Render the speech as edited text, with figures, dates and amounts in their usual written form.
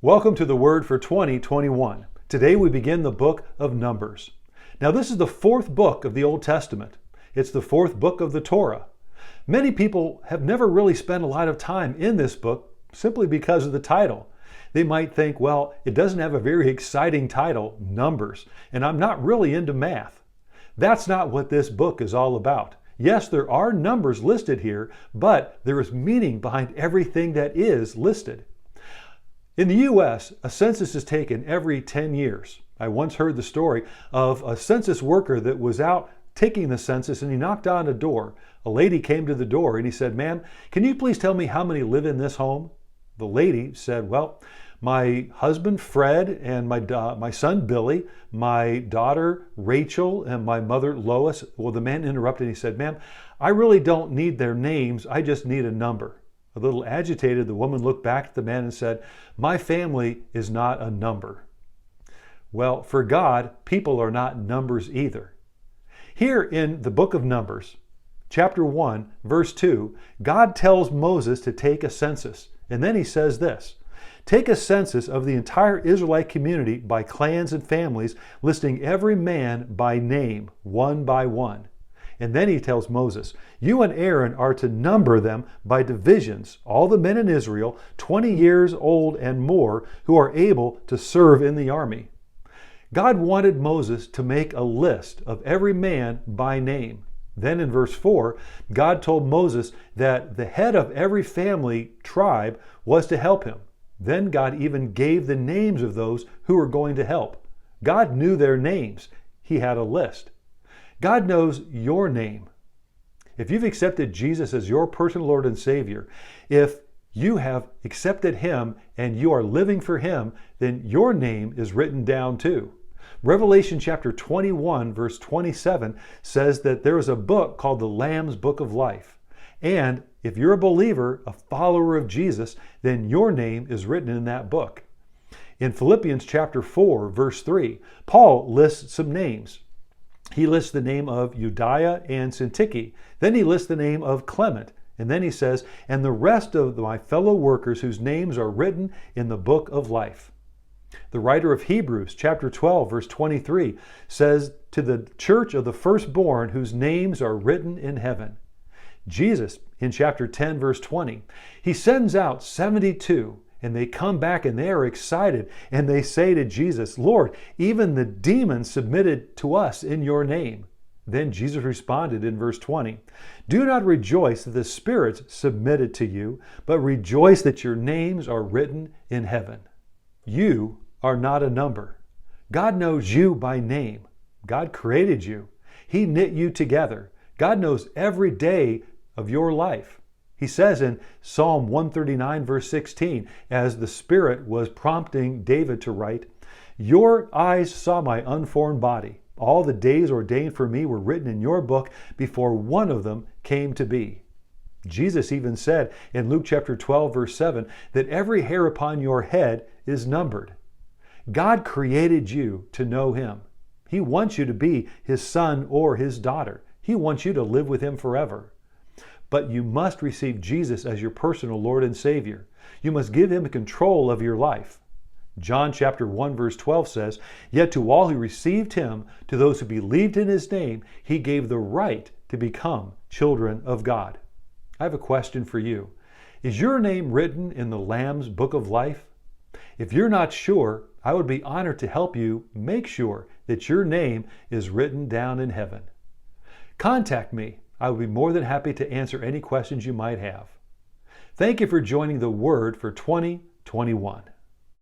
Welcome to the Word for 2021. Today we begin the book of Numbers. Now this is the fourth book of the Old Testament. It's the fourth book of the Torah. Many people have never really spent a lot of time in this book simply because of the title. They might think, well, it doesn't have a very exciting title, Numbers, and I'm not really into math. That's not what this book is all about. Yes, there are numbers listed here, but there is meaning behind everything that is listed. In the U.S., a census is taken every 10 years. I once heard the story of a census worker that was out taking the census and he knocked on a door. A lady came to the door and he said, "Ma'am, can you please tell me how many live in this home?" The lady said, "Well, my husband Fred and my son Billy, my daughter Rachel, and my mother Lois." Well, the man interrupted and he said, "Ma'am, I really don't need their names. I just need a number." A little agitated, the woman looked back at the man and said, "My family is not a number." Well, for God, people are not numbers either. Here in the book of Numbers, chapter 1, verse 2, God tells Moses to take a census. And then he says this, "Take a census of the entire Israelite community by clans and families, listing every man by name, one by one." And then he tells Moses, "You and Aaron are to number them by divisions, all the men in Israel, 20 years old and more, who are able to serve in the army." God wanted Moses to make a list of every man by name. Then in verse 4, God told Moses that the head of every family tribe was to help him. Then God even gave the names of those who were going to help. God knew their names. He had a list. God knows your name. If you've accepted Jesus as your personal Lord and Savior, if you have accepted Him and you are living for Him, then your name is written down too. Revelation chapter 21, verse 27 says that there is a book called the Lamb's Book of Life. And if you're a believer, a follower of Jesus, then your name is written in that book. In Philippians chapter 4, verse 3, Paul lists some names. He lists the name of Euodia and Syntyche. Then he lists the name of Clement. And then he says, "And the rest of my fellow workers whose names are written in the book of life." The writer of Hebrews chapter 12, verse 23 says, "To the church of the firstborn whose names are written in heaven." Jesus, in chapter 10, verse 20, he sends out 72. And they come back and they are excited and they say to Jesus, "Lord, even the demons submitted to us in your name." Then Jesus responded in verse 20, "Do not rejoice that the spirits submitted to you, but rejoice that your names are written in heaven." You are not a number. God knows you by name. God created you. He knit you together. God knows every day of your life. He says in Psalm 139, verse 16, as the Spirit was prompting David to write, "Your eyes saw my unformed body. All the days ordained for me were written in your book before one of them came to be." Jesus even said in Luke chapter 12, verse 7, that every hair upon your head is numbered. God created you to know Him. He wants you to be His son or His daughter. He wants you to live with Him forever. But you must receive Jesus as your personal Lord and Savior. You must give Him control of your life. John chapter 1 verse 12 says, "Yet to all who received Him, to those who believed in His name, He gave the right to become children of God." I have a question for you. Is your name written in the Lamb's Book of Life? If you're not sure, I would be honored to help you make sure that your name is written down in heaven. Contact me. I would be more than happy to answer any questions you might have. Thank you for joining the Word for 2021.